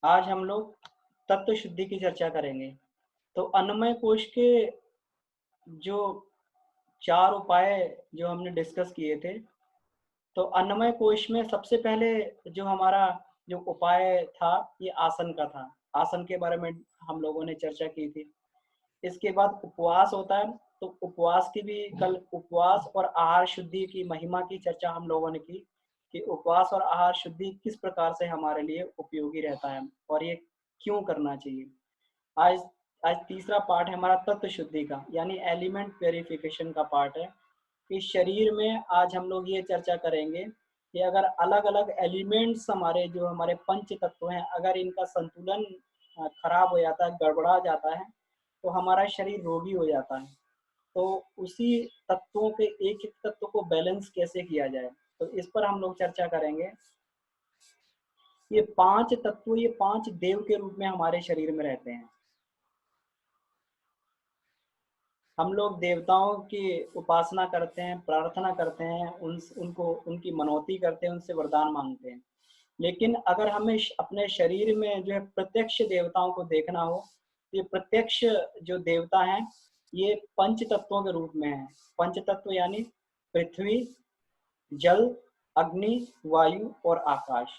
आज हम लोग तत्व शुद्धि की चर्चा करेंगे। तो अन्नमय कोश के जो 4 उपाय जो हमने डिस्कस किए थे, तो अन्नमय कोश में सबसे पहले जो हमारा जो उपाय था, ये आसन का था। आसन के बारे में हम लोगों ने चर्चा की थी। इसके बाद उपवास होता है, तो उपवास की भी कल उपवास और आहार शुद्धि की महिमा की चर्चा हम लोगों ने की, कि उपवास और आहार शुद्धि किस प्रकार से हमारे लिए उपयोगी रहता है और ये क्यों करना चाहिए। आज आज तीसरा पार्ट है हमारा तत्व शुद्धि का, यानी एलिमेंट प्योरिफिकेशन का पार्ट है। इस शरीर में आज हम लोग ये चर्चा करेंगे कि अगर अलग अलग एलिमेंट्स हमारे जो हमारे पंच तत्व हैं, अगर इनका संतुलन खराब हो जाता है, गड़बड़ा जाता है, तो हमारा शरीर रोगी हो जाता है। तो उसी तत्वों के एक एक तत्व को बैलेंस कैसे किया जाए, तो इस पर हम लोग चर्चा करेंगे। ये 5 तत्व, ये 5 देव के रूप में हमारे शरीर में रहते हैं। हम लोग देवताओं की उपासना करते हैं, प्रार्थना करते हैं, उनको उनकी मनौती करते हैं, उनसे वरदान मांगते हैं। लेकिन अगर हमें अपने शरीर में जो है प्रत्यक्ष देवताओं को देखना हो, ये प्रत्यक्ष जो देवता हैं, ये पंच तत्वों के रूप में हैं। पंच तत्व यानी पृथ्वी, जल, अग्नि, वायु और आकाश।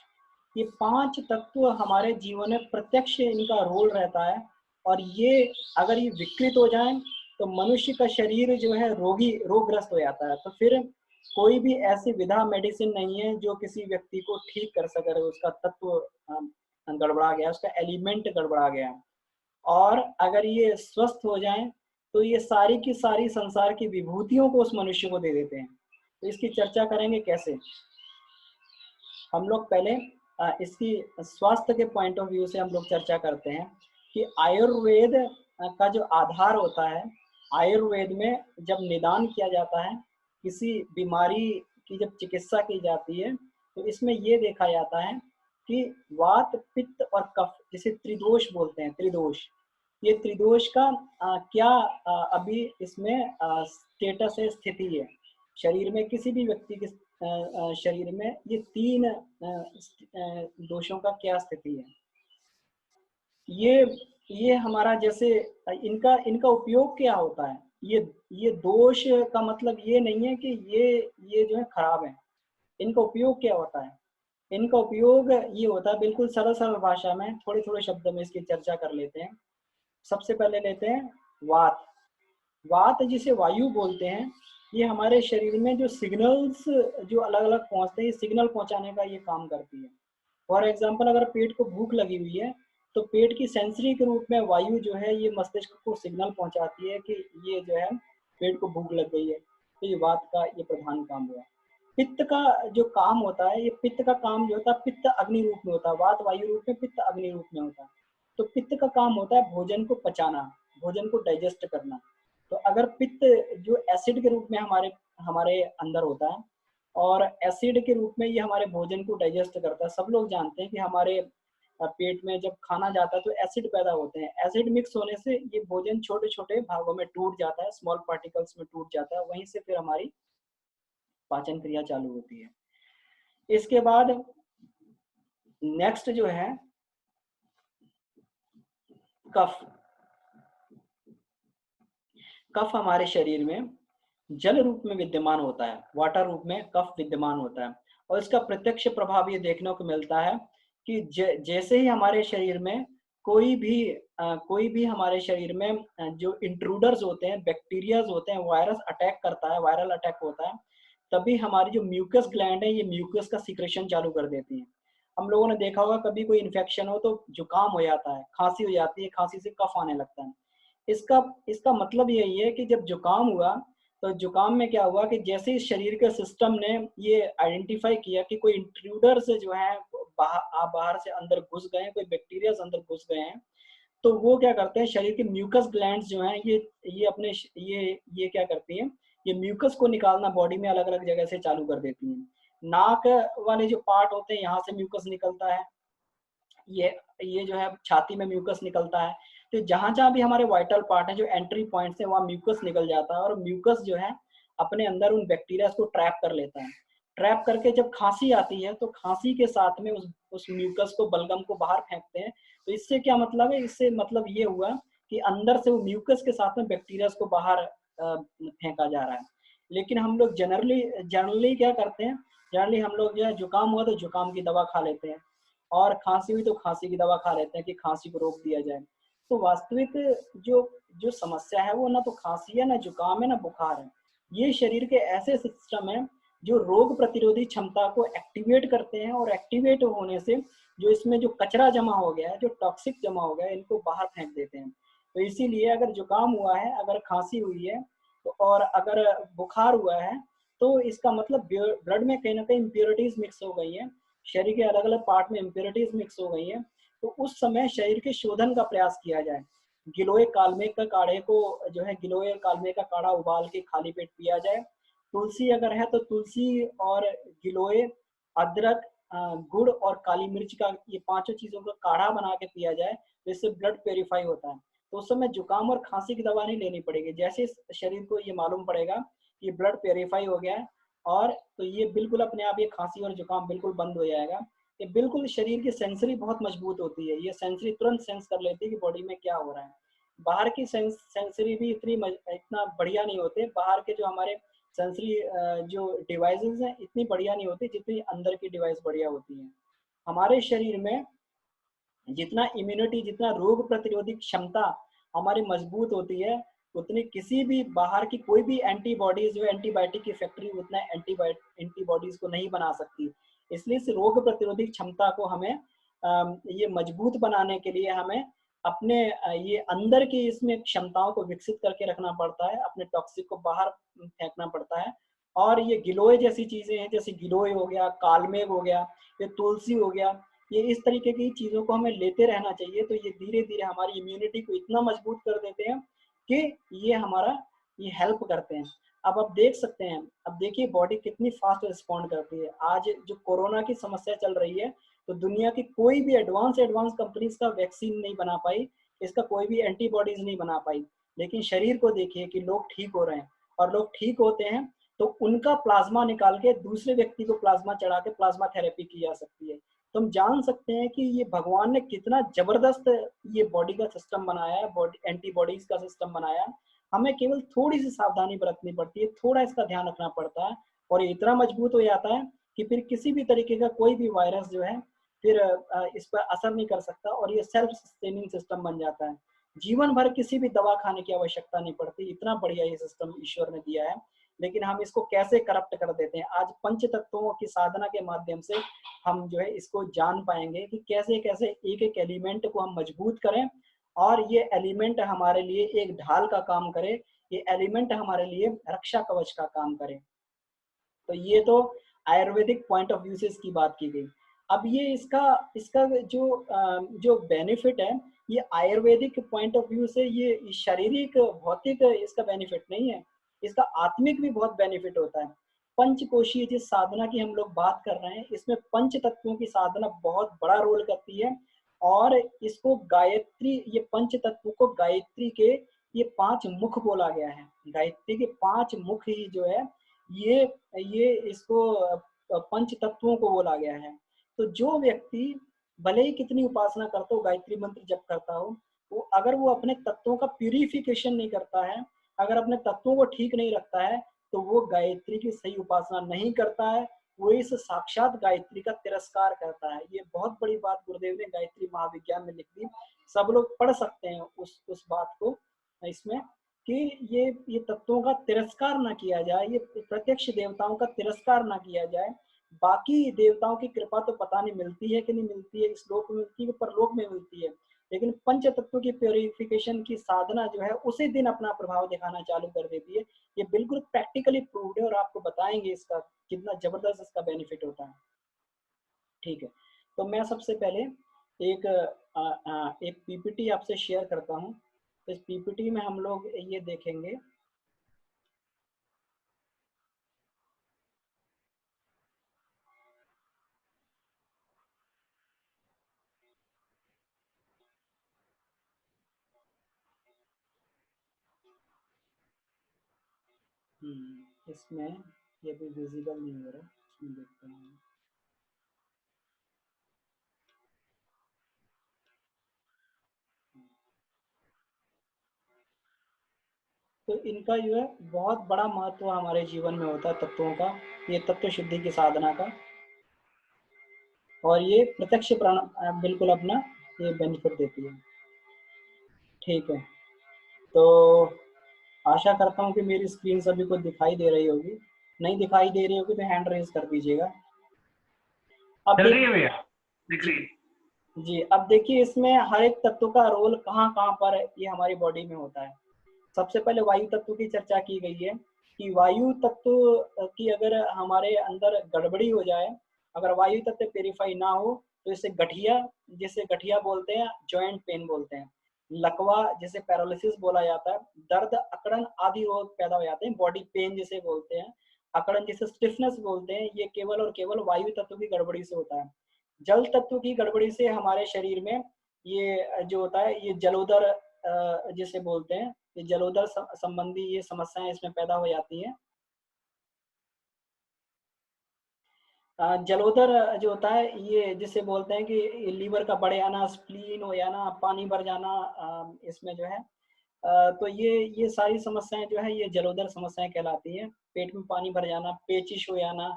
ये 5 तत्व हमारे जीवन में प्रत्यक्ष इनका रोल रहता है, और ये अगर ये विकृत हो जाएं, तो मनुष्य का शरीर जो है रोगग्रस्त हो जाता है। तो फिर कोई भी ऐसी विधा मेडिसिन नहीं है जो किसी व्यक्ति को ठीक कर सके। उसका तत्व गड़बड़ा गया, उसका एलिमेंट गड़बड़ा गया, और अगर ये स्वस्थ हो जाएं, तो ये सारी की सारी संसार की विभूतियों को उस मनुष्य को दे देते हैं। तो इसकी चर्चा करेंगे कैसे। हम लोग पहले इसकी स्वास्थ्य के पॉइंट ऑफ व्यू से हम लोग चर्चा करते हैं कि आयुर्वेद का जो आधार होता है, आयुर्वेद में जब निदान किया जाता है, किसी बीमारी की जब चिकित्सा की जाती है, तो इसमें ये देखा जाता है कि वात, पित्त और कफ, जिसे त्रिदोष बोलते हैं, त्रिदोष, ये त्रिदोष का क्या अभी इसमें स्टेटस है, स्थिति है। शरीर में किसी भी व्यक्ति के शरीर में ये 3 दोषों का क्या स्थिति है। ये ये हमारा जैसे इनका इनका उपयोग क्या होता है। ये दोष का मतलब ये नहीं है कि ये जो है खराब है। इनका उपयोग क्या होता है। इनका उपयोग ये होता है, बिल्कुल सरल सरल भाषा में, थोड़े थोड़े शब्दों में इसकी चर्चा कर लेते हैं। सबसे पहले लेते हैं वात। वात जिसे वायु बोलते हैं, ये हमारे शरीर में जो सिग्नल्स जो अलग अलग पहुंचते हैं, ये सिग्नल पहुंचाने का ये काम करती है। फॉर एग्जाम्पल, अगर पेट को भूख लगी हुई है, तो पेट की सेंसरी के रूप में वायु जो है ये मस्तिष्क को सिग्नल पहुंचाती है कि ये जो है पेट को भूख लग गई है। तो ये वात का ये प्रधान काम हुआ। पित्त का जो काम होता है, ये पित्त का काम जो होता है, पित्त अग्नि रूप में होता है, वात वायु रूप में, पित्त अग्नि रूप में होता है। तो पित्त का काम होता है भोजन को पचाना, भोजन को डाइजेस्ट करना। तो अगर पित्त जो एसिड के रूप में हमारे हमारे अंदर होता है, और एसिड के रूप में ये हमारे भोजन को डाइजेस्ट करता है। सब लोग जानते हैं कि हमारे पेट में जब खाना जाता है तो एसिड पैदा होते हैं। एसिड मिक्स होने से ये भोजन छोटे छोटे भागों में टूट जाता है, स्मॉल पार्टिकल्स में टूट जाता है, वहीं से फिर हमारी पाचन क्रिया चालू होती है। इसके बाद नेक्स्ट जो है कफ। कफ हमारे शरीर में जल रूप में विद्यमान होता है, वाटर रूप में कफ विद्यमान होता है। और इसका प्रत्यक्ष प्रभाव ये देखने को मिलता है कि जैसे ही हमारे शरीर में कोई भी हमारे शरीर में जो इंट्रूडर्स होते हैं, बैक्टीरियाज होते हैं, वायरस अटैक करता है, वायरल अटैक होता है, तभी हमारी जो म्यूकस ग्लैंड है, ये म्यूकस का सिक्रेशन चालू कर देती है। हम लोगों ने देखा होगा, कभी कोई इन्फेक्शन हो तो जुकाम हो जाता है, खांसी हो जाती है, खांसी से कफ आने लगता है। इसका इसका मतलब यही है कि जब जुकाम हुआ, तो जुकाम में क्या हुआ कि जैसे इस शरीर के सिस्टम ने ये आइडेंटिफाई किया कि कोई इंट्रूडर से जो है बाहर से अंदर घुस गए हैं, कोई बैक्टीरिया अंदर घुस गए हैं, तो वो क्या करते हैं, शरीर के म्यूकस ग्लैंड्स जो हैं, ये अपने ये क्या करती हैं, ये म्यूकस को निकालना बॉडी में अलग अलग जगह से चालू कर देती हैं। नाक वाले जो पार्ट होते हैं, यहाँ से म्यूकस निकलता है। ये ये जो है छाती में म्यूकस निकलता है। तो जहां जहां भी हमारे वाइटल पार्ट है, जो एंट्री पॉइंट्स है, वहां म्यूकस निकल जाता है, और म्यूकस जो है अपने अंदर उन बैक्टीरिया को ट्रैप कर लेता है। ट्रैप करके जब खांसी आती है तो खांसी के साथ में उस म्यूकस को, बलगम को बाहर फेंकते हैं। तो इससे क्या मतलब है, इससे मतलब ये हुआ कि अंदर से वो म्यूकस के साथ में बैक्टीरिया को बाहर फेंका जा रहा है। लेकिन हम लोग जनरली जनरली क्या करते हैं, जनरली हम लोग जो है जुकाम हुआ तो जुकाम की दवा खा लेते हैं, और खांसी हुई तो खांसी की दवा खा लेते हैं कि खांसी को रोक दिया जाए। तो वास्तविक जो जो समस्या है वो ना तो खांसी है, ना जुकाम है, ना बुखार है। ये शरीर के ऐसे सिस्टम है जो रोग प्रतिरोधी क्षमता को एक्टिवेट करते हैं, और एक्टिवेट होने से जो इसमें जो कचरा जमा हो गया है, जो टॉक्सिक जमा हो गया है, इनको बाहर फेंक देते हैं। तो इसीलिए अगर जुकाम हुआ है, अगर खांसी हुई है, तो और अगर बुखार हुआ है, तो इसका मतलब ब्लड में कहीं ना कहीं इम्प्योरिटीज मिक्स हो गई हैं, शरीर के अलग अलग पार्ट में इम्प्योरिटीज मिक्स हो गई हैं। तो उस समय शरीर के शोधन का प्रयास किया जाए। गिलोय कालमेघ का काढ़े को जो है, गिलोय कालमेघ का काढ़ा उबाल के खाली पेट पिया जाए। तुलसी अगर है तो तुलसी और गिलोय, अदरक, गुड़ और काली मिर्च का, ये पांचों चीजों का काढ़ा बना के पिया जाए, तो इससे ब्लड प्योरीफाई होता है। तो उस समय जुकाम और खांसी की दवा नहीं लेनी पड़ेगी। जैसे शरीर को ये मालूम पड़ेगा कि ब्लड प्योरीफाई हो गया है, और तो ये बिल्कुल अपने आप ये खांसी और जुकाम बिल्कुल बंद हो जाएगा। ये बिल्कुल शरीर की सेंसरी बहुत मजबूत होती है, ये सेंसरी तुरंत सेंस कर लेती है कि बॉडी में क्या हो रहा है। बाहर की सेंसरी भी इतना बढ़िया नहीं होते, बाहर के जो हमारे सेंसरी जो डिवाइसेस हैं इतनी बढ़िया नहीं होती जितनी अंदर की डिवाइस बढ़िया होती हैं। हमारे शरीर में जितना इम्यूनिटी, जितना रोग प्रतिरोधी क्षमता हमारी मजबूत होती है, उतनी किसी भी बाहर की कोई भी एंटीबॉडीज जो एंटीबायोटिक की फैक्ट्री उतना एंटीबॉडीज को नहीं बना सकती। इसलिए इस रोग प्रतिरोधी क्षमता को हमें ये मजबूत बनाने के लिए हमें अपने ये अंदर की इसमें क्षमताओं को विकसित करके रखना पड़ता है, अपने टॉक्सिक को बाहर फेंकना पड़ता है। और ये गिलोय जैसी चीजें हैं, जैसे गिलोय हो गया, कालमेघ हो गया, ये तुलसी हो गया, ये इस तरीके की चीज़ों को हमें लेते रहना चाहिए। तो ये धीरे-धीरे हमारी इम्यूनिटी को इतना मजबूत कर देते हैं कि ये हमारा ये हेल्प करते हैं। अब आप देख सकते हैं, अब देखिए बॉडी कितनी फास्ट रिस्पॉन्ड करती है। आज जो कोरोना की समस्या चल रही है, तो दुनिया की कोई भी एडवांस एडवांस कंपनीज का वैक्सीन नहीं बना पाई, इसका कोई भी एंटीबॉडीज नहीं बना पाई। लेकिन शरीर को देखिए कि लोग ठीक हो रहे हैं, और लोग ठीक होते हैं तो उनका प्लाज्मा निकाल के दूसरे व्यक्ति को प्लाज्मा चढ़ा के प्लाज्मा थेरेपी की जा सकती है। तो हम जान सकते हैं कि ये भगवान ने कितना जबरदस्त ये बॉडी का सिस्टम बनाया है, बॉडी एंटीबॉडीज का सिस्टम बनाया है। हमें केवल थोड़ी सी सावधानी बरतनी पड़ती है, थोड़ा इसका ध्यान रखना पड़ता है, और ये इतना मजबूत हो जाता है कि फिर किसी भी तरीके का कोई भी वायरस जो है फिर इस पर असर नहीं कर सकता, और ये सेल्फ सस्टेनिंग सिस्टम बन जाता है। जीवन भर किसी भी दवा खाने की आवश्यकता नहीं पड़ती, इतना बढ़िया ये सिस्टम ईश्वर ने दिया है। लेकिन हम इसको कैसे करप्ट कर देते हैं। आज पंच तत्वों की साधना के माध्यम से हम जो है इसको जान पाएंगे कि कैसे कैसे एक एक एलिमेंट को हम मजबूत करें, और ये एलिमेंट हमारे लिए एक ढाल का काम करे, ये एलिमेंट हमारे लिए रक्षा कवच का काम करे। तो ये तो आयुर्वेदिक पॉइंट ऑफ व्यू से इसकी बात की गई। अब ये इसका इसका जो बेनिफिट है, ये आयुर्वेदिक पॉइंट ऑफ व्यू से ये शारीरिक भौतिक इसका बेनिफिट नहीं है, इसका आत्मिक भी बहुत बेनिफिट होता है। पंचकोशीय जिस साधना की हम लोग बात कर रहे हैं, इसमें पंच तत्वों की साधना बहुत बड़ा रोल करती है। और इसको गायत्री, ये पंच तत्व को गायत्री के ये पांच मुख बोला गया है। गायत्री के पांच मुख ही जो है, ये ये इसको पंच तत्वों को बोला गया है। तो जो व्यक्ति भले ही कितनी उपासना करता हो, गायत्री मंत्र जप करता हो, वो अगर वो अपने तत्वों का प्यूरिफिकेशन नहीं करता है, अगर अपने तत्वों को ठीक नहीं रखता है, तो वो गायत्री की सही उपासना नहीं करता है, वो इस साक्षात गायत्री का तिरस्कार करता है। ये बहुत बड़ी बात गुरुदेव ने गायत्री महाविज्ञान में लिख दी। सब लोग पढ़ सकते हैं उस बात को इसमें, कि ये तत्वों का तिरस्कार ना किया जाए, ये प्रत्यक्ष देवताओं का तिरस्कार ना किया जाए। बाकी देवताओं की कृपा तो पता नहीं मिलती है कि नहीं मिलती है, इस लोक में मिलती है, परलोक में मिलती है। लेकिन पंच तत्व की प्योरिफिकेशन की साधना जो है उसी दिन अपना प्रभाव दिखाना चालू कर देती है। ये बिल्कुल प्रैक्टिकली प्रूव्ड है, और आपको बताएंगे इसका कितना जबरदस्त इसका बेनिफिट होता है। ठीक है, तो मैं सबसे पहले एक पीपीटी आपसे शेयर करता हूँ। इस पीपीटी में हम लोग ये देखेंगे। इसमें ये भी विजिबल नहीं हो रहा। इसमें देखते हैं। तो इनका जो है बहुत बड़ा महत्व हमारे जीवन में होता है तत्वों का, ये तत्व शुद्धि की साधना का, और ये प्रत्यक्ष बिल्कुल अपना ये बेनिफिट देती है। ठीक है, तो आशा करता हूँ कि मेरी स्क्रीन सभी को दिखाई दे रही होगी। नहीं दिखाई दे रही होगी तो हैंड रेज कर दीजिएगा। अब चल रही है भैया, दिख रही है। जी, अब देखिए इसमें हर एक तत्व का रोल कहाँ कहाँ पर ये हमारी बॉडी में होता है। सबसे पहले वायु तत्व की चर्चा की गई है कि वायु तत्व की अगर हमारे अंदर गड़बड़ी हो जाए, अगर वायु तत्व प्यूरिफाई ना हो तो इसे गठिया, जिसे गठिया बोलते हैं, जॉइंट पेन बोलते हैं, लकवा जिसे पैरालिसिस बोला जाता है, दर्द, अकड़न आदि रोग पैदा हो जाते हैं, बॉडी पेन जिसे बोलते हैं, अकड़न जिसे स्टिफनेस बोलते हैं, ये केवल और केवल वायु तत्व की गड़बड़ी से होता है। जल तत्व की गड़बड़ी से हमारे शरीर में ये जो होता है, ये जलोदर जिसे बोलते हैं, ये जलोदर संबंधी ये समस्याएं इसमें पैदा हो जाती हैं। जलोदर जो होता है ये जिसे बोलते हैं कि लीवर का बढ़ जाना, स्प्लीन हो जाना, पानी भर जाना, इसमें जो है तो ये सारी समस्याएं जो है ये जलोदर समस्याएं कहलाती हैं। पेट में पानी भर जाना, पेचिश हो जाना,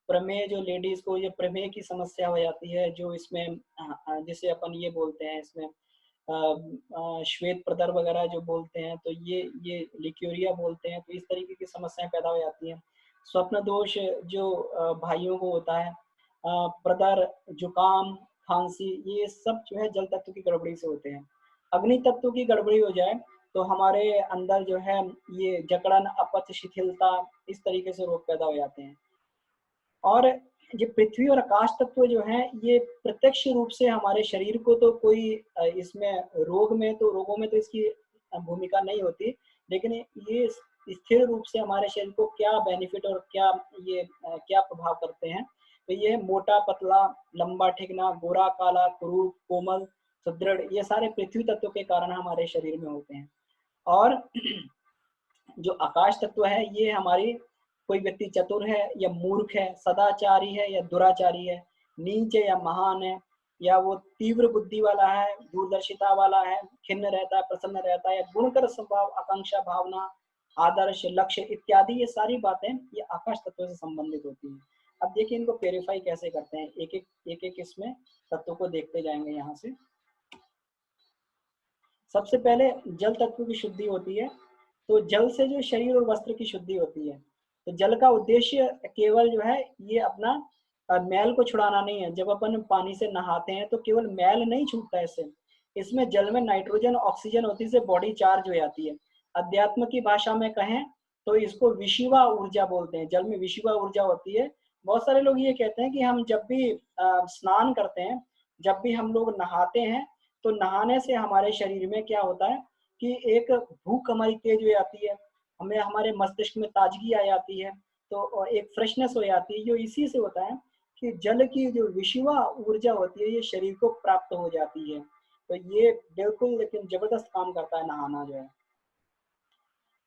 प्रमेह, जो लेडीज को ये प्रमेह की समस्या हो जाती है, जो इसमें जिसे अपन ये बोलते हैं इसमें श्वेत प्रदर वगैरह जो बोलते हैं, तो ये लिक्यूरिया बोलते हैं, तो इस तरीके की समस्याएं पैदा हो जाती हैं। स्वप्न दोष जो भाइयों को होता है, प्रदर, जुकाम, खांसी, ये सब जो है जल तत्व की गड़बड़ी से होते हैं। अग्नि तत्व की गड़बड़ी हो जाए तो हमारे अंदर जो है ये जकड़न, अपच, शिथिलता, इस तरीके से रोग पैदा हो जाते हैं। और ये पृथ्वी और आकाश तत्व जो हैं ये प्रत्यक्ष रूप से हमारे शरीर को तो कोई इसमें रोगों में तो इसकी भूमिका नहीं होती, लेकिन ये स्थिर रूप से हमारे शरीर को क्या बेनिफिट और क्या ये क्या प्रभाव करते हैं, तो ये मोटा, पतला, लंबा, ठिकना, गोरा, काला, कुरूप, कोमल, सुदृढ़, ये सारे पृथ्वी तत्व के कारण हमारे शरीर में होते हैं। और जो आकाश तत्व है ये हमारी, कोई व्यक्ति चतुर है या मूर्ख है, सदाचारी है या दुराचारी है, नीच है या महान है, या वो तीव्र बुद्धि वाला है, दूरदर्शिता वाला है, खिन्न रहता है, प्रसन्न रहता है, या गुणकर स्वभाव, आकांक्षा भावना, आदर्श, लक्ष्य इत्यादि, ये सारी बातें ये आकाश तत्व से संबंधित होती हैं। अब देखिए इनको प्योरीफाई कैसे करते हैं, एक एक इसमें तत्व को देखते जाएंगे यहाँ से। सबसे पहले जल तत्व की शुद्धि होती है, तो जल से जो शरीर और वस्त्र की शुद्धि होती है। तो जल का उद्देश्य केवल जो है ये अपना मैल को छुड़ाना नहीं है। जब अपन पानी से नहाते हैं तो केवल मैल नहीं छूटता है इससे, इसमें जल में नाइट्रोजन, ऑक्सीजन होती है, इससे बॉडी चार्ज हो जाती है। अध्यात्म की भाषा में कहें तो इसको विशिवा ऊर्जा बोलते हैं, जल में विशिवा ऊर्जा होती है। बहुत सारे लोग ये कहते हैं कि हम जब भी स्नान करते हैं, जब भी हम लोग नहाते हैं, तो नहाने से हमारे शरीर में क्या होता है कि एक भूख हमारी तेज हो जाती है, हमें हमारे मस्तिष्क में ताजगी आ जाती है, तो एक फ्रेशनेस हो जाती है, जो इसी से होता है कि जल की जो विशिवा ऊर्जा होती है ये शरीर को प्राप्त हो जाती है। तो ये बिल्कुल लेकिन जबरदस्त काम करता है नहाना जो है।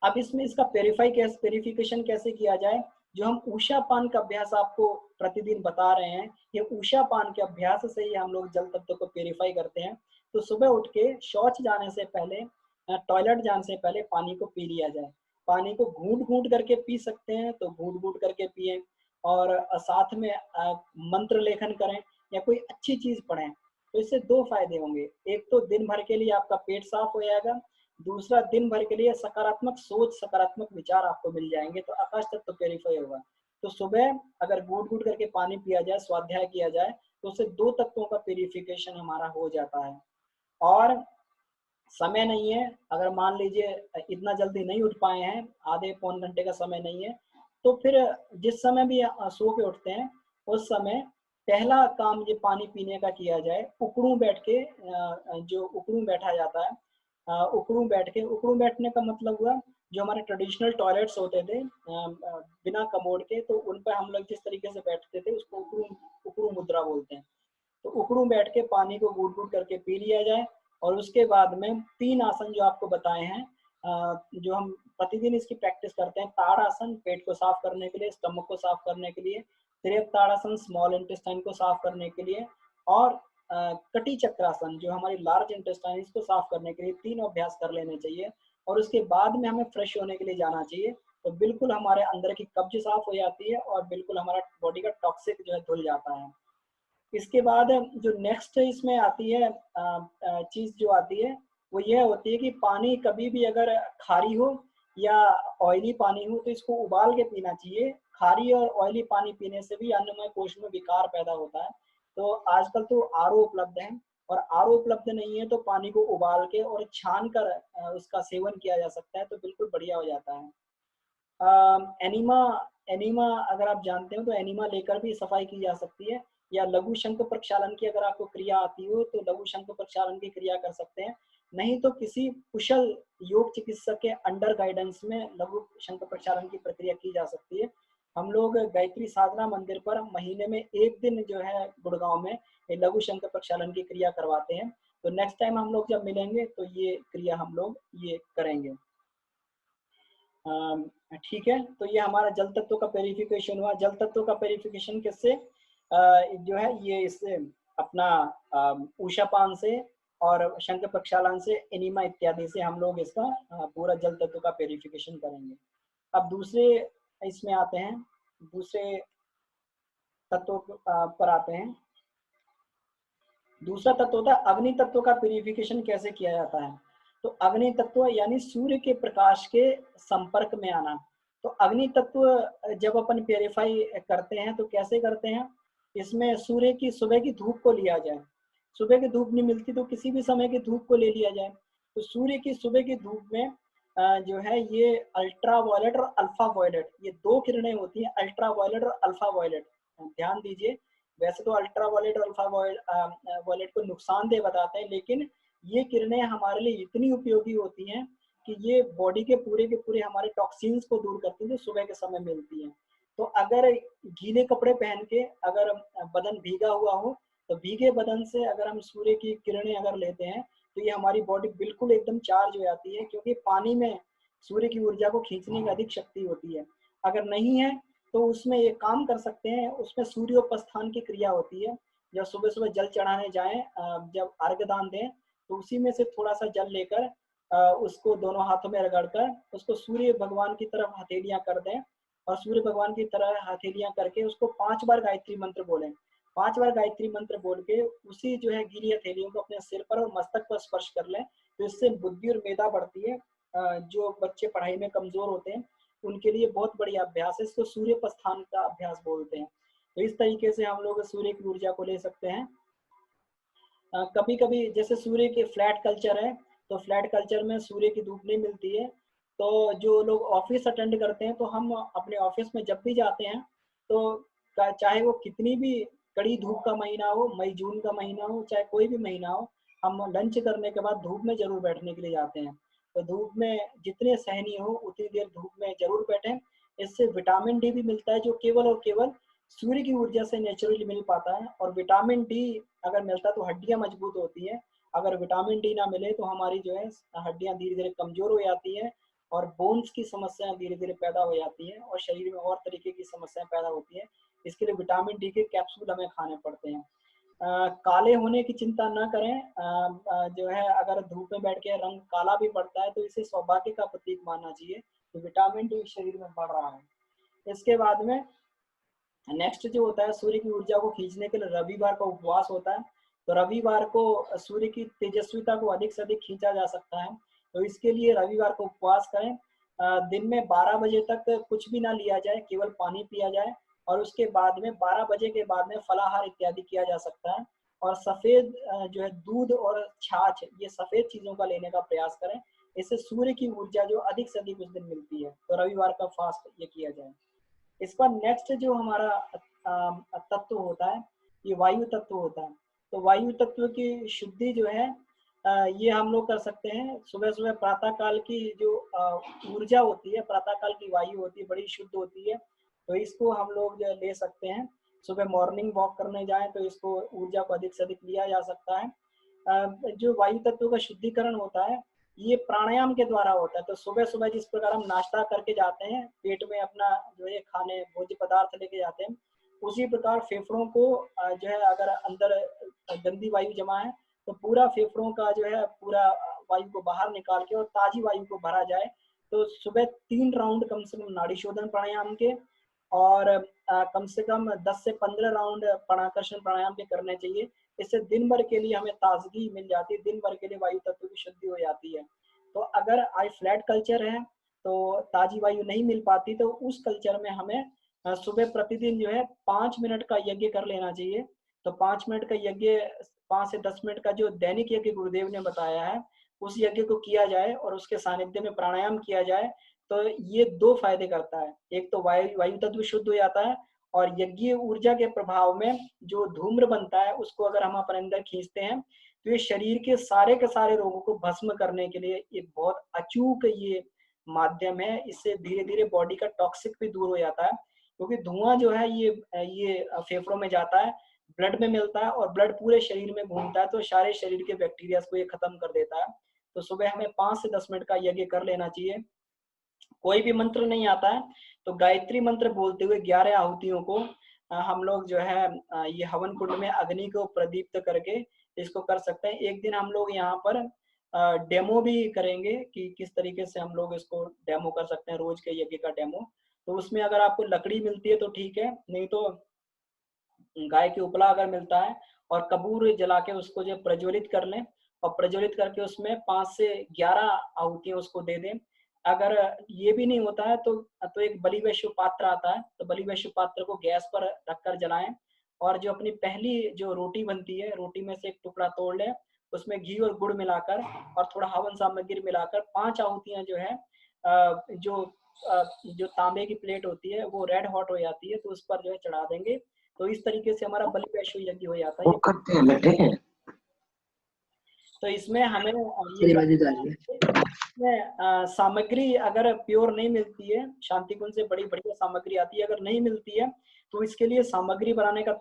अब इसमें इसका प्योरिफिकेशन कैसे किया जाए, जो हम ऊषा पान का अभ्यास आपको प्रतिदिन बता रहे हैं, ये ऊषा पान के अभ्यास से ही हम लोग जल तत्व को प्योरीफाई करते हैं। तो सुबह उठ के शौच जाने से पहले, टॉयलेट जाने से पहले पानी को पी लिया जाए। पानी को घूंट घूंट करके पी सकते हैं तो घूंट घूंट करके पिए, और साथ में मंत्र लेखन करें या कोई अच्छी चीज पढ़ें। तो इससे दो फायदे होंगे, एक तो दिन भर के लिए आपका पेट साफ हो जाएगा, दूसरा दिन भर के लिए सकारात्मक सोच, सकारात्मक विचार आपको मिल जाएंगे, तो आकाश तत्व प्योरीफाई होगा। तो सुबह अगर घूट घूट करके पानी पिया जाए, स्वाध्याय किया जाए, तो उससे दो तत्वों का प्योरीफिकेशन हमारा हो जाता है। और समय नहीं है, अगर मान लीजिए इतना जल्दी नहीं उठ पाए हैं, आधे पौन घंटे का समय नहीं है, तो फिर जिस समय भी सो के उठते हैं उस समय पहला काम ये पानी पीने का किया जाए, उकड़ू बैठ के, जो उकड़ू बैठा जाता है, उकड़ू बैठने का मतलब हुआ जो हमारे ट्रेडिशनल टॉयलेट्स होते थे बिना कमोड के, तो उन पर हम लोग जिस तरीके से बैठते थे उसको उकड़ू उकड़ू मुद्रा बोलते हैं। तो उकड़ू बैठ के पानी को घूट घूट करके पी लिया जाए, और उसके बाद में 3 आसन जो आपको बताए हैं, जो हम प्रतिदिन इसकी प्रैक्टिस करते हैं, ताड़ आसन पेट को साफ करने के लिए, स्टमक को साफ करने के लिए, त्रियक स्मॉल इंटेस्टाइन को साफ करने के लिए, और कटी चक्रासन जो हमारी लार्ज इंटेस्टाइन इसको साफ करने के लिए 3 अभ्यास कर लेने चाहिए। और उसके बाद में हमें फ्रेश होने के लिए जाना चाहिए। तो बिल्कुल हमारे अंदर की कब्ज साफ हो जाती है और बिल्कुल हमारा बॉडी का टॉक्सिक जो है धुल जाता है। इसके बाद जो नेक्स्ट इसमें आती है चीज जो आती है वो यह होती है कि पानी कभी भी अगर खारी हो या ऑयली पानी हो तो इसको उबाल के पीना चाहिए। खारी और ऑयली पानी पीने से भी अन्नमय कोश में विकार पैदा होता है। तो आजकल तो आरओ उपलब्ध है, और आरओ उपलब्ध नहीं है तो पानी को उबाल के और छान कर उसका सेवन किया जा सकता है, तो बिल्कुल बढ़िया हो जाता है। एनीमा एनीमा अगर आप जानते हो तो एनीमा लेकर भी सफाई की जा सकती है, या लघु शंख प्रक्षालन की अगर आपको क्रिया आती हो तो लघु शंख प्रक्षालन की क्रिया कर सकते हैं। नहीं तो किसी कुशल योग चिकित्सक के अंडर गाइडेंस में लघु शंख प्रक्षालन की प्रक्रिया की जा सकती है। हम लोग गायत्री साधना मंदिर पर महीने में 1 दिन जो है गुड़गांव में लघु शंख प्रक्षालन की क्रिया करवाते हैं। तो नेक्स्ट टाइम हम लोग जब मिलेंगे तो ये क्रिया हम लोग ये करेंगे। ठीक है, तो ये हमारा जल तत्व का प्यूरिफिकेशन हुआ। जल तत्व का प्यूरिफिकेशन किससे जो है ये इससे अपना ऊषापान से और शंख प्रक्षालन से, एनिमा इत्यादि से हम लोग इसका पूरा जल तत्व का प्यूरिफिकेशन करेंगे। अब दूसरे इसमें आते हैं, दूसरे तत्व पर आते हैं। दूसरा तत्व होता है अग्नि तत्व का प्यूरिफिकेशन कैसे किया जाता है। तो अग्नि तत्व यानी सूर्य के प्रकाश के संपर्क में आना। तो अग्नि तत्व जब अपन प्यूरिफाई करते हैं तो कैसे करते हैं, इसमें सूर्य की सुबह की धूप को लिया जाए। सुबह की धूप नहीं मिलती तो किसी भी समय की धूप को ले लिया जाए। तो सूर्य की सुबह की धूप में जो है ये अल्ट्रा वायलेट और अल्फा वायलेट, ये 2 किरणें होती हैं, अल्ट्रा वायलेट और अल्फा वायलेट। ध्यान दीजिए, वैसे तो अल्ट्रा वायलेट और अल्फा वायलेट को नुकसानदेह बताते हैं, लेकिन ये किरणें हमारे लिए इतनी उपयोगी होती हैं कि ये बॉडी के पूरे हमारे टॉक्सिन्स को दूर करती हैं जो सुबह के समय मिलती हैं। तो अगर गीले कपड़े पहन के अगर बदन भीगा हुआ हो तो भीगे बदन से अगर हम सूर्य की किरणें अगर लेते हैं तो ये हमारी बॉडी बिल्कुल एकदम चार्ज हो जाती है, क्योंकि पानी में सूर्य की ऊर्जा को खींचने की अधिक शक्ति होती है। अगर नहीं है तो उसमें ये काम कर सकते हैं, उसमें सूर्योपस्थान की क्रिया होती है। जब सुबह सुबह जल चढ़ाने जाएं, जब अर्घ्य दान दें तो उसी में से थोड़ा सा जल लेकर उसको दोनों हाथों में रगड़कर उसको सूर्य भगवान की तरफ हथेलियां कर दें, और सूर्य भगवान की तरह हथेलियां करके उसको 5 बार गायत्री मंत्र बोलें। 5 बार गायत्री मंत्र बोल के उसी जो है गीली हथेलियों को अपने सिर पर और मस्तक पर स्पर्श कर लें, तो इससे बुद्धि और मेधा बढ़ती है। जो बच्चे पढ़ाई में कमजोर होते हैं उनके लिए बहुत बढ़िया अभ्यास है, इसको सूर्य प्रस्थान का अभ्यास बोलते हैं। तो इस तरीके से हम लोग सूर्य की ऊर्जा को ले सकते हैं। कभी कभी जैसे सूर्य के फ्लैट कल्चर है, तो फ्लैट कल्चर में सूर्य की धूप नहीं मिलती है, तो जो लोग ऑफिस अटेंड करते हैं तो हम अपने ऑफिस में जब भी जाते हैं तो चाहे वो कितनी भी कड़ी धूप का महीना हो, मई जून का महीना हो, चाहे कोई भी महीना हो, हम लंच करने के बाद धूप में जरूर बैठने के लिए जाते हैं। तो धूप में जितने सहनीय हो उतनी देर धूप में जरूर बैठें। इससे विटामिन डी भी मिलता है जो केवल और केवल सूर्य की ऊर्जा से नेचुरली मिल पाता है। और विटामिन डी अगर मिलता तो हड्डियां मजबूत होती हैं। अगर विटामिन डी ना मिले तो हमारी जो है हड्डियां धीरे धीरे कमजोर हो जाती हैं और बोन्स की समस्याएं धीरे धीरे पैदा हो जाती हैं और शरीर में और तरीके की समस्याएं पैदा होती हैं। इसके लिए विटामिन डी के कैप्सूल हमें खाने पड़ते हैं। काले होने की चिंता न करें। जो है अगर धूप में बैठ के रंग काला भी पड़ता है तो इसे सौभाग्य का प्रतीक मानना चाहिए, तो विटामिन डी शरीर में बढ़ रहा है। इसके बाद में नेक्स्ट जो होता है सूर्य की ऊर्जा को खींचने के लिए रविवार का उपवास होता है। तो रविवार को सूर्य की तेजस्विता को अधिक से अधिक खींचा जा सकता है, तो इसके लिए रविवार को उपवास करें। दिन में 12 बजे तक कुछ भी ना लिया जाए, केवल पानी पिया जाए, और उसके बाद में 12 बजे के बाद में फलाहार इत्यादि किया जा सकता है। और सफेद जो है दूध और छाछ, ये सफेद चीजों का लेने का प्रयास करें। इससे सूर्य की ऊर्जा जो अधिक से अधिक उस दिन मिलती है, तो रविवार का फास्ट ये किया जाए। इसका नेक्स्ट जो हमारा तत्व होता है ये वायु तत्व होता है। तो वायु तत्व की शुद्धि जो है ये हम लोग कर सकते हैं। सुबह सुबह प्रातः काल की जो ऊर्जा होती है, प्रातः काल की वायु होती है, बड़ी शुद्ध होती है, तो इसको हम लोग जो ले सकते हैं। सुबह मॉर्निंग वॉक करने जाएं तो इसको ऊर्जा को अधिक से अधिक लिया जा सकता है। जो वायु तत्व का शुद्धिकरण होता है ये प्राणायाम के द्वारा होता है। तो सुबह सुबह जिस प्रकार हम नाश्ता करके जाते हैं, पेट में अपना जो है खाने भोज्य पदार्थ लेके जाते हैं, उसी प्रकार फेफड़ों को जो है अगर अंदर गंदी वायु जमा है तो पूरा फेफड़ों का जो है पूरा वायु को बाहर निकाल के और ताजी वायु को भरा जाए। तो सुबह 3 राउंड कम से कम नाड़ी शोधन प्राणायाम के और कम से कम 10 से 15 राउंड प्राणाकर्षण प्राणायाम के करने चाहिए। इससे दिन भर के लिए हमें ताजगी मिल जाती है, दिन भर के लिए वायु तत्व की शुद्धि हो जाती है। तो अगर आई फ्लैट कल्चर है तो ताजी वायु नहीं मिल पाती, तो उस कल्चर में हमें सुबह प्रतिदिन जो है 5 मिनट का यज्ञ कर लेना चाहिए। तो 5 मिनट का यज्ञ, 5 से 10 मिनट का जो दैनिक यज्ञ गुरुदेव ने बताया है उस यज्ञ को किया जाए और उसके सानिध्य में प्राणायाम किया जाए तो ये 2 फायदे करता है। एक तो वायु तत्व शुद्ध हो जाता है और यज्ञीय ऊर्जा के प्रभाव में जो धूम्र बनता है उसको अगर हम अपने अंदर खींचते हैं तो ये शरीर के सारे रोगों को भस्म करने के लिए एक बहुत अचूक ये माध्यम है। इससे धीरे धीरे बॉडी का टॉक्सिक भी दूर हो जाता है, क्योंकि धुआं जो है ये फेफड़ों में जाता है, ब्लड में मिलता है और ब्लड पूरे शरीर में घूमता है तो सारे शरीर के बैक्टीरिया को ये खत्म कर देता है। तो सुबह हमें 5 से 10 मिनट का यज्ञ कर लेना चाहिए। कोई भी मंत्र नहीं आता है तो गायत्री मंत्र बोलते हुए 11 आहुतियों को हम लोग जो है ये हवन कुंड में अग्नि को प्रदीप्त करके इसको कर सकते हैं। एक दिन हम लोग यहाँ पर डेमो भी करेंगे कि किस तरीके से हम लोग इसको डेमो कर सकते हैं, रोज के यज्ञ का डेमो। तो उसमें अगर आपको लकड़ी मिलती है तो ठीक है, नहीं तो गाय के उपला अगर मिलता है और कपूर जला के उसको जो प्रज्वलित कर लें और प्रज्वलित करके उसमें 5 से 11 आहुतियां उसको दे दें। अगर ये भी नहीं होता है तो एक बलि वैश्य पात्र आता है, तो बलि वैश्य पात्र को गैस पर रखकर जलाएं और जो अपनी पहली जो रोटी बनती है, रोटी में से एक टुकड़ा तोड़ लें, उसमें घी और गुड़ मिलाकर और थोड़ा हवन सामग्री मिलाकर 5 आहुतियां जो है जो तांबे की प्लेट होती है वो रेड हॉट हो जाती है तो उस पर जो है चढ़ा देंगे। तो इस तरीके से हमारा बलि वैश्य यज्ञ हो जाता है। वो करते हैं बैठे हैं। तो इसमें हमें सामग्री अगर प्योर नहीं मिलती है, शांति कुंज से बड़ी बढ़िया सामग्री आती है, अगर नहीं मिलती है तो इसके लिए सामग्री बनाने का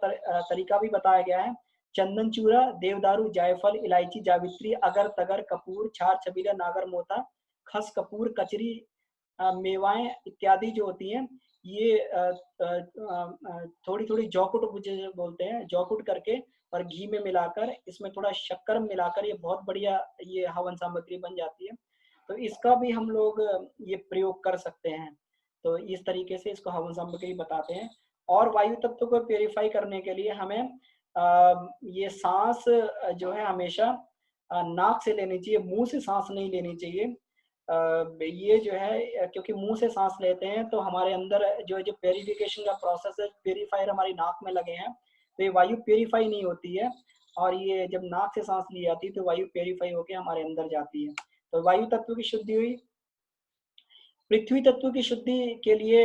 तरीका भी बताया गया है। चंदन चूरा, देवदारू, जायफल, इलायची, जावित्री, अगर तगर, कपूर, छार छबीला, नागर मोथा, खस कपूर, कचरी, मेवाएं इत्यादि जो होती हैं ये थोड़ी थोड़ी जौकुट बोलते हैं, जौकुट करके और घी में मिलाकर इसमें थोड़ा शक्कर मिलाकर ये बहुत बढ़िया ये हवन सामग्री बन जाती है। तो इसका भी हम लोग ये प्रयोग कर सकते हैं। तो इस तरीके से इसको हवन सामग्री बताते हैं। और वायु तत्व को प्योरीफाई करने के लिए हमें ये सांस जो है हमेशा नाक से लेनी चाहिए, मुंह से सांस नहीं लेनी चाहिए। ये जो है क्योंकि मुंह से सांस लेते हैं तो हमारे अंदर जो प्योरिफिकेशन का प्रोसेस है, प्योरीफायर हमारी नाक में लगे हैं तो ये वायु प्योरीफाई नहीं होती है और ये जब नाक से सांस ली जाती है तो वायु प्योरीफाई होकर हमारे अंदर जाती है। तो वायु तत्व की शुद्धि हुई। पृथ्वी तत्व की शुद्धि के लिए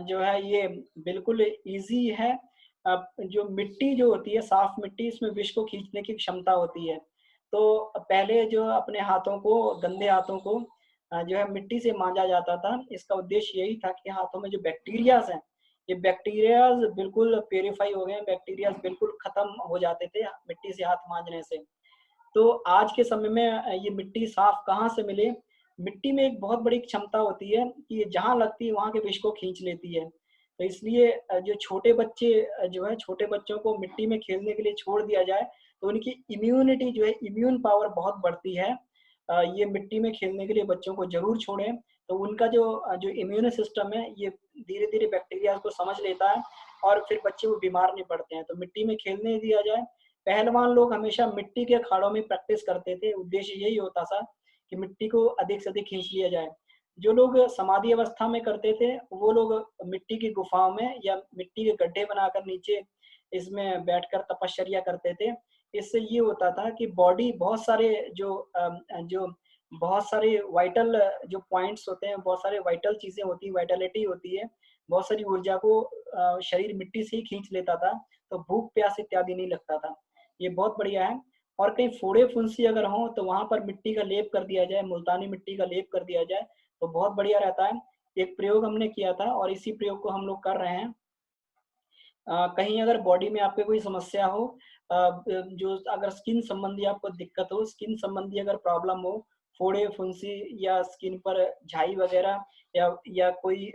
जो है ये बिल्कुल इजी है। जो मिट्टी जो होती है, साफ मिट्टी, इसमें विष को खींचने की क्षमता होती है। तो पहले जो अपने हाथों को, गंदे हाथों को जो है मिट्टी से मांजा जाता था। इसका उद्देश्य यही था कि हाथों में जो बैक्टीरियाज हैं, ये बैक्टीरियाज बिल्कुल प्योरीफाई हो गए, बैक्टीरियाज बिल्कुल खत्म हो जाते थे मिट्टी से हाथ मांजने से। तो आज के समय में ये मिट्टी साफ कहाँ से मिले? मिट्टी में एक बहुत बड़ी क्षमता होती है कि ये जहाँ लगती है वहाँ के विष को खींच लेती है। तो इसलिए जो छोटे बच्चे जो है, छोटे बच्चों को मिट्टी में खेलने के लिए छोड़ दिया जाए तो उनकी इम्यूनिटी जो है, इम्यून पावर बहुत बढ़ती है। ये मिट्टी में खेलने के लिए बच्चों को जरूर छोड़ें, तो उनका जो इम्यून सिस्टम है ये धीरे धीरे बैक्टीरिया को समझ लेता है और फिर बच्चे वो बीमार नहीं पड़ते हैं। तो मिट्टी में खेलने दिया जाए। पहलवान लोग हमेशा मिट्टी के अखाड़ों में प्रैक्टिस करते थे, उद्देश्य यही होता था कि मिट्टी को अधिक से अधिक खींच लिया जाए। जो लोग समाधि अवस्था में करते थे वो लोग मिट्टी की गुफाओं में या मिट्टी के गड्ढे बनाकर नीचे इसमें बैठकर तपश्चर्या करते थे। इससे ये होता था कि बॉडी बहुत सारे जो बहुत सारे वाइटल जो पॉइंट्स होते हैं, बहुत सारे वाइटल चीजें होती हैं, वाइटलिटी होती है, बहुत सारी ऊर्जा को शरीर मिट्टी से ही खींच लेता था, तो भूख प्यास इत्यादि नहीं लगता था। ये बहुत बढ़िया है। और कहीं फोड़े फुंसी अगर हो तो वहां पर मिट्टी का लेप कर दिया जाए, मुल्तानी मिट्टी का लेप कर दिया जाए तो बहुत बढ़िया रहता है। एक प्रयोग हमने किया था और इसी प्रयोग को हम लोग कर रहे हैं। कहीं अगर बॉडी में आपके कोई समस्या हो, जो अगर स्किन संबंधी आपको दिक्कत हो, स्किन संबंधी अगर प्रॉब्लम हो, फोड़े फुंसी या स्किन पर झाई वगैरह या कोई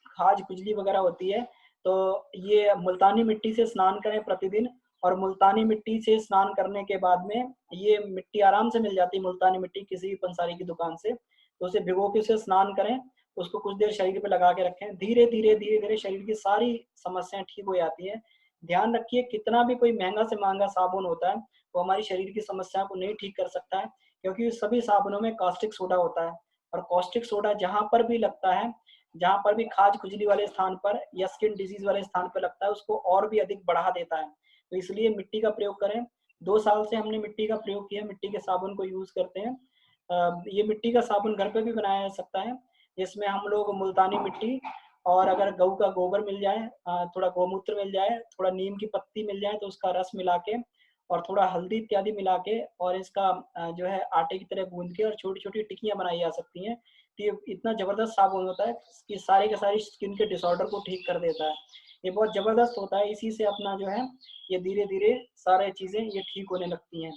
खाज खुजली वगैरह होती है, तो ये मुल्तानी मिट्टी से स्नान करें प्रतिदिन, और मुल्तानी मिट्टी से स्नान करने के बाद में ये मिट्टी आराम से मिल जाती है, मुल्तानी मिट्टी किसी भी पंसारी की दुकान से, तो उसे भिगो के उसे स्नान करें, उसको कुछ देर शरीर पे लगा के रखें, धीरे धीरे धीरे धीरे शरीर की सारी समस्याएं ठीक हो जाती है। ध्यान रखिए, कितना भी कोई महंगा से महंगा साबुन होता है वो हमारी शरीर की समस्याओं को नहीं ठीक कर सकता है, क्योंकि सभी साबुनों में कास्टिक सोडा होता है, और कास्टिक सोडा जहां पर भी लगता है, जहां पर भी खाज खुजली वाले स्थान पर या स्किन डिजीज वाले स्थान पर लगता है, उसको और भी अधिक बढ़ा देता है। तो इसलिए मिट्टी का प्रयोग करें। 2 साल से हमने मिट्टी का प्रयोग किया, मिट्टी के साबुन को यूज करते हैं। ये मिट्टी का साबुन घर पे भी बनाया जा सकता है, जिसमें हम लोग मुल्तानी मिट्टी, और अगर गऊ का गोबर मिल जाए, थोड़ा गौमूत्र मिल जाए, थोड़ा नीम की पत्ती मिल जाए तो उसका रस मिला के, और थोड़ा हल्दी इत्यादि मिला के, और इसका जो है आटे की तरह गूंद के और छोटी छोटी टिक्कियां बनाई जा सकती हैं। तो ये इतना जबरदस्त साबुन होता है कि सारे के सारी स्किन के डिसऑर्डर को ठीक कर देता है। ये बहुत जबरदस्त होता है, इसी से अपना जो है ये धीरे धीरे सारे चीजें ये ठीक होने लगती हैं।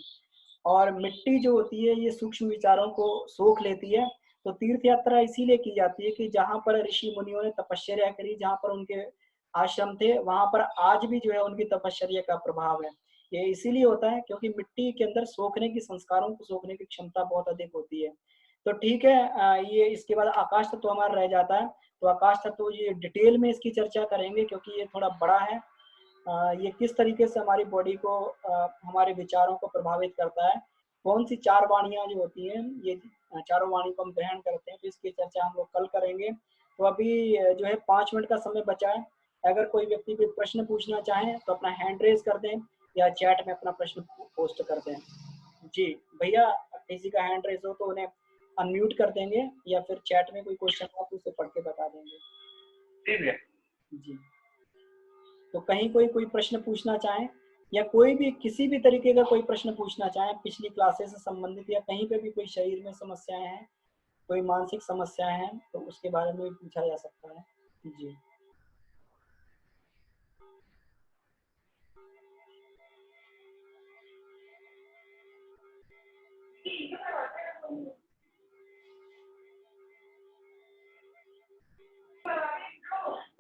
और मिट्टी जो होती है ये सूक्ष्म विचारों को सोख लेती है। तो तीर्थ यात्रा इसीलिए की जाती है कि जहाँ पर ऋषि मुनियों ने तपश्चर्या करी, जहाँ पर उनके आश्रम थे, वहां पर आज भी जो है उनकी तपश्चर्या का प्रभाव है। ये इसीलिए होता है क्योंकि मिट्टी के अंदर सोखने की, संस्कारों को सोखने की क्षमता बहुत अधिक होती है। तो ठीक है, ये इसके बाद आकाश तत्व हमारा रह जाता है। तो आकाश तत्व ये डिटेल में इसकी चर्चा करेंगे, क्योंकि ये थोड़ा बड़ा है। ये किस तरीके से हमारी बॉडी को, हमारे विचारों को प्रभावित करता है, कौन सी 4 वाणियां जो होती हैं, ये चारों वाणी को हम ग्रहण करते हैं, तो इसकी चर्चा हम लोग कल करेंगे। तो अभी जो है 5 मिनट का समय बचा है। अगर कोई व्यक्ति कोई प्रश्न पूछना चाहे तो अपना हैंड रेज कर दें या चैट में अपना प्रश्न पोस्ट कर दें। जी भैया, किसी का हैंड रेज हो तो उन्हें अनम्यूट कर देंगे, या फिर चैट में कोई क्वेश्चन हो तो उसे पढ़ के बता देंगे। ठीक है। जी, तो कहीं कोई कोई प्रश्न पूछना चाहे, या कोई भी किसी भी तरीके का कोई प्रश्न पूछना चाहे पिछली क्लासेस से संबंधित, या कहीं पे भी कोई शरीर में समस्याएं हैं, कोई मानसिक समस्याएं हैं, तो उसके बारे में भी पूछा जा सकता है। जी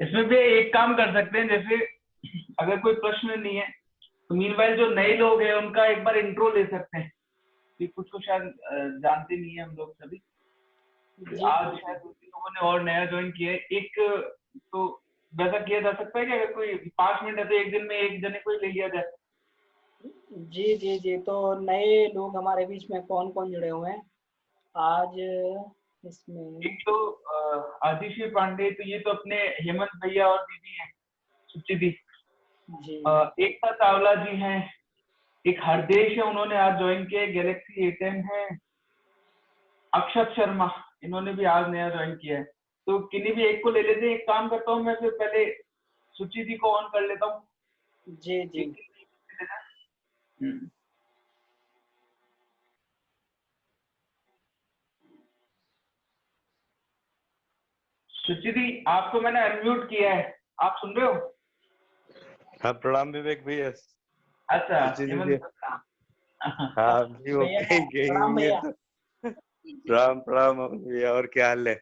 इसमें भी एक काम कर सकते हैं, जैसे अगर कोई प्रश्न नहीं है तो मीनवाइल जो नए लोग हैं उनका एक बार इंट्रो ले सकते हैं, कि कुछ को शायद जानते नहीं है हम लोग सभी। जी आज शायद 2-3 लोगों ने और नया ज्वाइन किया है। एक तो वैसा किया जा सकता है कि अगर कोई 5 मिनट है तो एक दिन में एक जने को ही ले लिया जाए। जी जी जी, तो नए लोग हमारे बीच में कौन कौन जुड़े हुए हैं आज इसमें? एक तो आतिशी पांडे, तो ये तो अपने हेमंत भैया और दीदी हैं, सुची दी। जी एकता चावला जी हैं, एक हरदेश है, उन्होंने आज ज्वाइन किया है, गैलेक्सी A10 है। अक्षत शर्मा, इन्होंने भी आज नया ज्वाइन किया है। तो किन्हीं भी एक को ले लेते हैं। एक काम करता हूँ, मैं फिर पहले सुची दी को ऑन कर लेता हूँ। जी जी सुची दी, आपको मैंने अनम्यूट किया है, आप सुन रहे हो? हाँ, प्रणाम विवेक भैया। अच्छा, हेमंत। हाँ भी वो भैया, कहीं प्रणाम गएंगे भैया। तो प्रणाम प्रणाम अमन भैया, और क्या हाल है?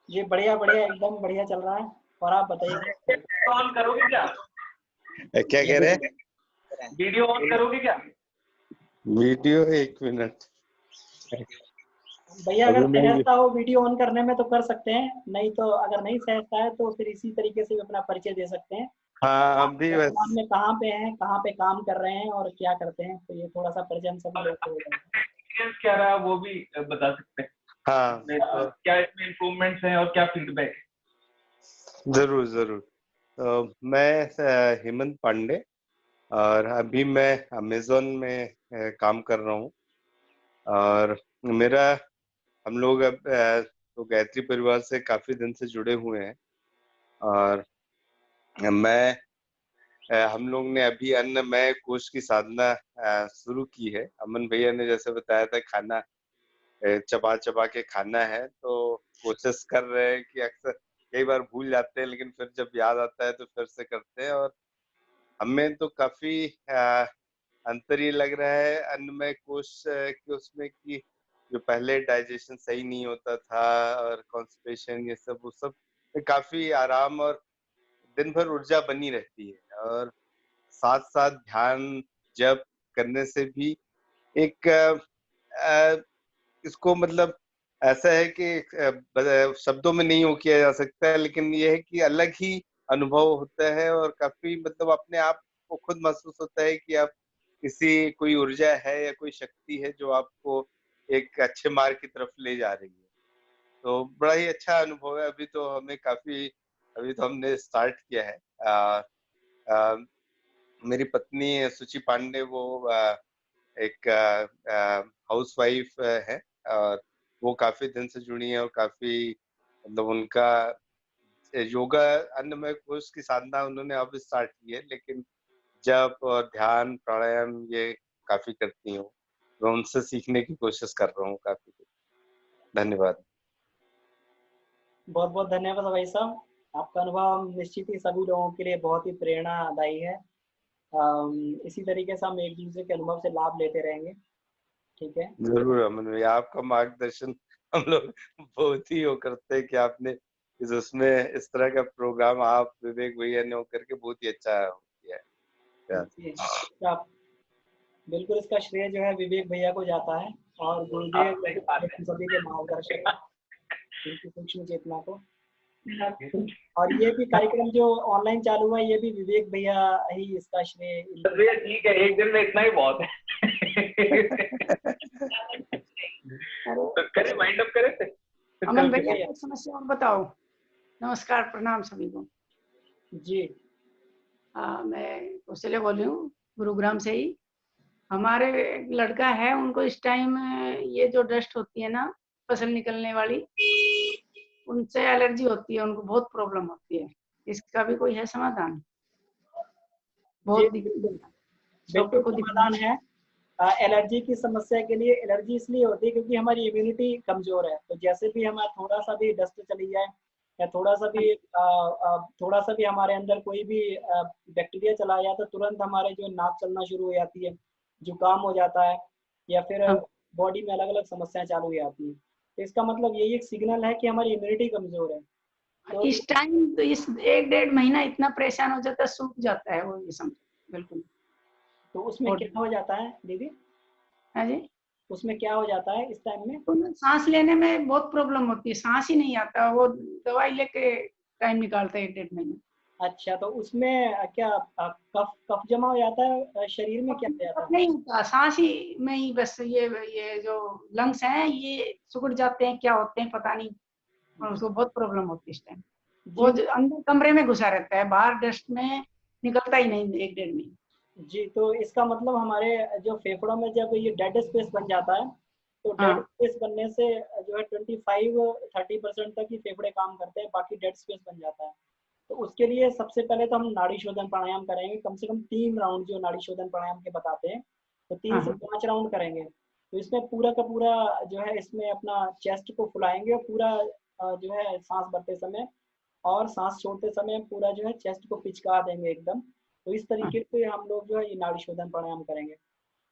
जी बढ़िया बढ़िया, एकदम बढ़िया चल रहा है। और आप बताइए? ऑन करोगे क्या? क्या कह रहे हैं? वीडियो ऑन करोगे क्या? Video 1 minute. भैया, अगर अभी नहीं। सहजता हो वीडियो ऑन करने में तो कर सकते हैं, नहीं तो अगर नहीं सहजता है तो फिर इसी तरीके से भी अपना परिचय दे सकते हैं। हाँ, आप हम भी वर्तमान बस। में कहाँ पे हैं, कहाँ पे काम कर रहे हैं और क्या करते हैं, तो ये थोड़ा सा परिचय हम सभी लोग को हो जाएगा। एक्सपीरियंस क्या रहा वो भी बता सकते हैं। हाँ क्या इसमें इम्प्रूवमेंट्स हैं और क्या फीडबैक है? जरूर जरूर। मैं हेमंत पांडे, और अभी मैं अमेज़न में काम कर रहा हूँ। और मेरा हम लोग अब तो गायत्री परिवार से काफी दिन से जुड़े हुए हैं। और मैं हम लोग ने अभी अन्नमय कोश की साधना शुरू की है। अमन भैया ने जैसे बताया था, खाना चबा चबा के खाना है, तो कोशिश कर रहे हैं कि अक्सर कई बार भूल जाते हैं, लेकिन फिर जब याद आता है तो फिर से करते हैं। और हमें तो काफी अंतर ये लग रहा है अन्नमय कोश कि उसमें कि जो पहले डाइजेशन सही नहीं होता था और कॉन्स्टिपेशन ये सब, वो सब में काफी आराम और दिन भर ऊर्जा बनी रहती है। और साथ साथ ध्यान जप करने से भी एक इसको मतलब ऐसा है कि शब्दों में नहीं वो किया जा सकता है, लेकिन ये है कि अलग ही अनुभव होता है और काफी मतलब अपने आप को खुद महसूस होता है कि आप किसी कोई ऊर्जा है या कोई शक्ति है जो आपको एक अच्छे मार्ग की तरफ ले जा रही है। तो बड़ा ही अच्छा अनुभव है। अभी तो हमने स्टार्ट किया है। अ, मेरी पत्नी सुचि पांडे वो एक हाउसवाइफ है और वो काफी दिन से जुड़ी है और काफी मतलब उनका योगा अन्नमय कोश की साधना उन्होंने अब स्टार्ट की है, लेकिन जप और ध्यान प्राणायाम ये काफी करती हूँ। मैं उनसे सीखने की कोशिश कर रहा हूँ काफी। धन्यवाद। बहुत बहुत धन्यवाद भाई साहब। आपका अनुभव निश्चित ही सभी लोगों के लिए बहुत ही प्रेरणादायी है। इसी तरीके से हम एक दूसरे के अनुभव से लाभ लेते रहेंगे। ठीक है। जरूर अमन भाई, आपका मार्गदर्शन हम लोग बहुत ही वो करते हैं कि आपने उसमें इस तरह का प्रोग्राम आप विवेक भैया ने होकर के बहुत ही अच्छा किया है। जी, तो आप बिल्कुल इसका श्रेय जो है विवेक भैया को जाता है और गुरुदेव आप सही बात है। सभी के मार्गदर्शक उनकी सूक्ष्म चेतना को। और ये भी कार्यक्रम जो ऑनलाइन चालू हुआ ये भी विवेक भैया ही इसका श्रेय। तो भैया ठीक है, एक दिन में इतना ही बहुत है। तो करें, वाइंड अप करें फिर? अमन भैया एक समस्या और बताओ। नमस्कार, प्रणाम सभी को। जी मैं कौशल्या बोल रही हूँ गुरुग्राम से ही। हमारे एक लड़का है, उनको इस टाइम ये जो डस्ट होती है ना, फसल निकलने वाली, उनसे एलर्जी होती है, उनको बहुत प्रॉब्लम होती है। इसका भी कोई है समाधान? बहुत बिल्कुल डॉक्टर को समाधान है। एलर्जी की समस्या के लिए एलर्जी इसलिए होती है क्योंकि हमारी इम्यूनिटी कमजोर है। तो जैसे भी हमारा थोड़ा सा भी डस्ट चली जाए या थोड़ा सा भी हमारे अंदर कोई भी बैक्टीरिया चला जाए तो तुरंत हमारे जो नाक चलना शुरू हो जाती है, जुकाम हो जाता है या फिर बॉडी में अलग अलग समस्याएं चालू हो जाती है। तो इसका मतलब यही एक सिग्नल है कि हमारी इम्यूनिटी कमजोर है। तो इस टाइम तो इस 1-1.5 महीना इतना परेशान हो जाता है, सूख जाता है वो, ये समझो बिल्कुल। तो उसमें क्या हो जाता है दीदी? हाँ जी, उसमें क्या हो जाता है इस टाइम में? तो सांस लेने में बहुत प्रॉब्लम होती है, सांस ही नहीं आता। वो दवाई लेके टाइम निकालता है 1-1.5 महीना। अच्छा, तो उसमें क्या कफ कफ जमा हो जाता है शरीर में? क्या हो जाता है? नहीं होता, सांस ही में ही बस ये जो लंग्स हैं ये सिकुड़ जाते हैं, क्या होते हैं पता नहीं। और उसको बहुत प्रॉब्लम होती है इस टाइम। वो जी अंदर कमरे में घुसा रहता है, बाहर डस्ट में निकलता ही नहीं 1-1.5 महीने। जी, तो इसका मतलब हमारे जो फेफड़ों में जब ये डेड स्पेस बन जाता है तो डेड हाँ स्पेस बनने से जो है 25-30% तक ही फेफड़े काम करते हैं, बाकी डेड स्पेस बन जाता है। तो उसके लिए सबसे पहले तो हम नाड़ी शोधन प्राणायाम करेंगे, कम से कम 3 राउंड जो नाड़ी शोधन प्राणायाम के बताते हैं, तो 3 से हाँ 5 राउंड करेंगे। तो इसमें पूरा का पूरा जो है इसमें अपना चेस्ट को फुलाएंगे और पूरा जो है सांस भरते समय और सांस छोड़ते समय पूरा जो है चेस्ट को पिचका देंगे एकदम। तो इस हाँ तरीके से हम लोग जो है ये नाड़ी शोधन प्राणायाम करेंगे।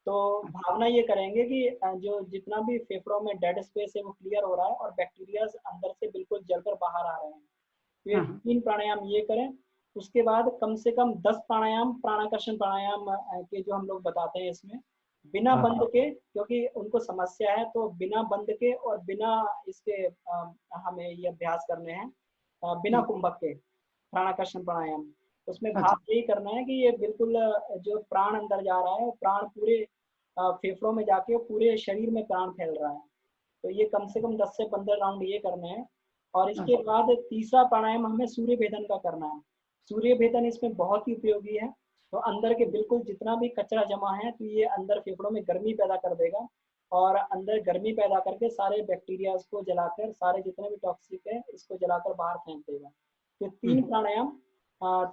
तो भावना ये करेंगे कि जो जितना भी फेफड़ों में डेड स्पेस है वो क्लियर हो रहा है और बैक्टीरिया अंदर से बिल्कुल जलकर बाहर आ रहे हैं। तो ये हाँ 3 प्राणायाम ये करें। उसके बाद कम से कम 10 प्राणायाम प्राणाकर्षण प्राणायाम के जो हम लोग बताते हैं इसमें बिना बंद के, क्योंकि उनको समस्या है, तो बिना बंद के और बिना इसके हमें ये अभ्यास करने हैं बिना कुंभक के प्राणाकर्षण प्राणायाम। उसमें भाव अच्छा यही करना है कि ये बिल्कुल जो प्राण अंदर जा रहा है प्राण पूरे फेफड़ों में जाके पूरे शरीर में प्राण फैल रहा है। तो ये कम से कम 10 से 15 राउंड ये करने हैं। और इसके बाद तीसरा प्राणायाम हमें सूर्य भेदन का करना है। सूर्य भेदन इसमें बहुत ही उपयोगी है। तो अंदर के बिल्कुल जितना भी कचरा जमा है तो ये अंदर फेफड़ों में गर्मी पैदा कर देगा और अंदर गर्मी पैदा करके सारे बैक्टीरिया को जलाकर सारे जितने भी टॉक्सिक है इसको जलाकर बाहर फेंक देगा। तो 3 प्राणायाम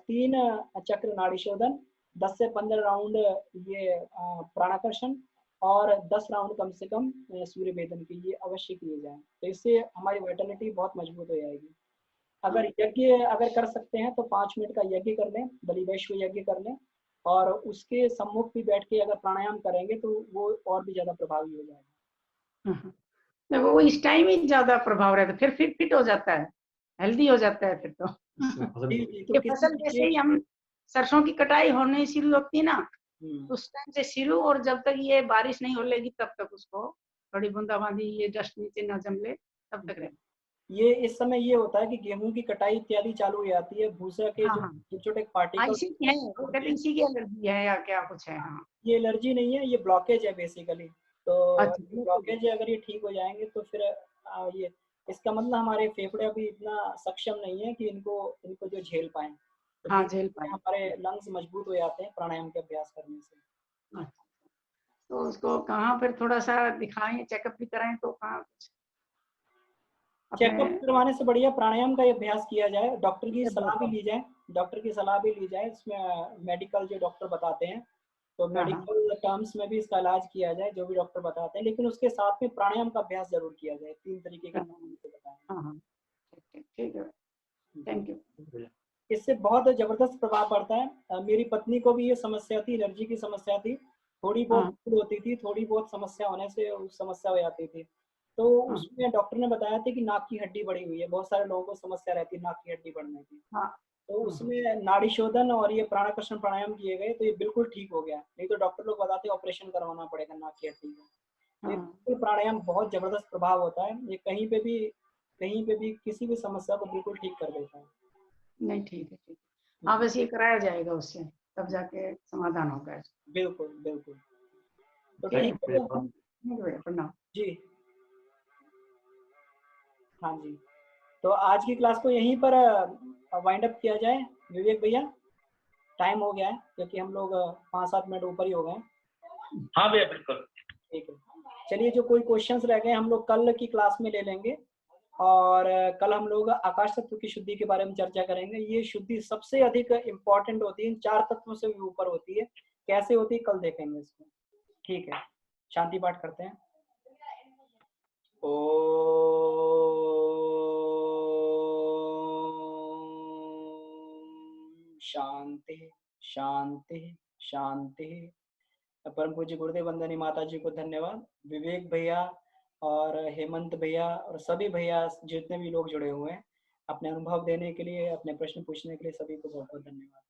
3 चक्र नाड़ी शोधन, 10 से 15 राउंड ये प्राणाकर्षण और 10 राउंड कम से कम सूर्य भेदन के ये अवश्य किए जाएं। तो इससे हमारी वाइटलिटी बहुत मजबूत हो जाएगी। अगर यज्ञ अगर कर सकते हैं तो 5 मिनट का यज्ञ कर लें, बलि वैश्व यज्ञ कर लें और उसके सम्मुख भी बैठ के अगर प्राणायाम करेंगे तो वो और भी ज्यादा प्रभावी हो जाएगा। तो वो इस टाइम ही ज्यादा प्रभाव रहता है, फिर फिट हो जाता है। हेल्दी हो जाता है फिर तो। जी जी, तो ये किसी फसल जैसे चीज़ ही हम सरसों की कटाई होने शुरू होती है ना, हुँ, उस टाइम से शुरू, और जब तक ये बारिश नहीं हो लेगी तब तक उसको थोड़ी बूंदाबांदी, ये डस्ट नीचे ना जम ले तब तक रहे। ये इस समय ये होता है कि गेहूँ की कटाई इत्यादि चालू हो जाती है, भूसा के हाँ जो हाँ छोटे-छोटे हाँ, पार्टिकल्स इसी की है, वो कहते हैं इसी की एलर्जी है या क्या कुछ है। हाँ ये एलर्जी नहीं है, ये ब्लॉकेज है बेसिकली। तो अच्छा, ये बिल्कुल। ब्लॉकेज है, अगर ये ठीक हो जाएँगे तो फिर ये इसका मतलब हमारे फेफड़े अभी इतना सक्षम नहीं है कि इनको इनको जो झेल पाएँ। तो हाँ, झेल धीरे-धीरे पाए। हमारे लंग्स मजबूत हो जाते हैं प्राणायाम के अभ्यास करने से। अच्छा, तो उसको कहाँ फिर थोड़ा सा दिखाएं, चेकअप भी कराएं, तो कहाँ कुछ अपने चेकअप करवाने से बढ़िया प्राणायाम का ही अभ्यास किया जाए, डॉक्टर की सलाह भी हाँ ली जाए, डॉक्टर की सलाह भी ली जाए, इसमें मेडिकल जो डॉक्टर बताते हैं, तो हाँ मेडिकल टर्म्स में भी इसका इलाज किया जाए, जो भी डॉक्टर बताते हैं, लेकिन उसके साथ में प्राणायाम का अभ्यास ज़रूर किया जाए, 3 तरीके के हाँ प्राणायाम बताएँ। हाँ हाँ, ठीक है, थैंक यू। इससे बहुत ज़बरदस्त प्रभाव पड़ता है। मेरी पत्नी को भी ये समस्या थी, एलर्जी की समस्या थी। थोड़ी बहुत हाँ फूल होती थी, थोड़ी बहुत समस्या होने से समस्या हो जाती थी। तो हाँ उसमें डॉक्टर ने बताया था कि नाक की हड्डी बढ़ी हुई है। बहुत सारे लोगों को समस्या रहती है नाक की हड्डी बढ़ने की। हाँ तो हाँ उसमें नाड़ी शोधन और ये प्राणाकर्षण प्राणायाम किए गए, तो ये बिल्कुल ठीक हो गया। नहीं तो डॉक्टर लोग बताते हैं ऑपरेशन करवाना पड़ेगा नाक की हड्डी का। तो ये हाँ, बिल्कुल प्राणायाम बहुत ज़बरदस्त प्रभाव होता है। ये कहीं पे भी किसी भी समस्या को बिल्कुल ठीक कर देता है। नहीं ठीक है, ठीक है। हाँ, हुँ। बस ये कराया जाएगा उससे, तब जाके समाधान होगा। बिल्कुल, बिल्कुल। तो ठीक ठीक है, है ठीक है भैया, प्रणाम। जी, हाँ जी। तो आज की क्लास को यहीं पर वाइंड अप किया जाए विवेक भैया, टाइम हो गया है क्योंकि हम लोग 5-7 मिनट ऊपर ही हो गए हैं। हाँ भैया बिल्कुल। ठीक है। चलिए जो कोई क्वेश्चंस रह गए हम लोग कल की क्लास में ले लेंगे और कल हम लोग आकाश तत्व की शुद्धि के बारे में चर्चा करेंगे। ये शुद्धि सबसे अधिक इम्पोर्टेंट होती है, इन 4 तत्वों से भी ऊपर होती है। कैसे होती है कल देखेंगे इसको। ठीक है, शांति पाठ करते हैं। ओम शांति शांति शांति। परम पूज्य गुरुदेव वंदनीय माता जी को धन्यवाद। विवेक भैया और हेमंत भैया और सभी भैया जितने भी लोग जुड़े हुए हैं अपने अनुभव देने के लिए, अपने प्रश्न पूछने के लिए सभी को बहुत बहुत धन्यवाद।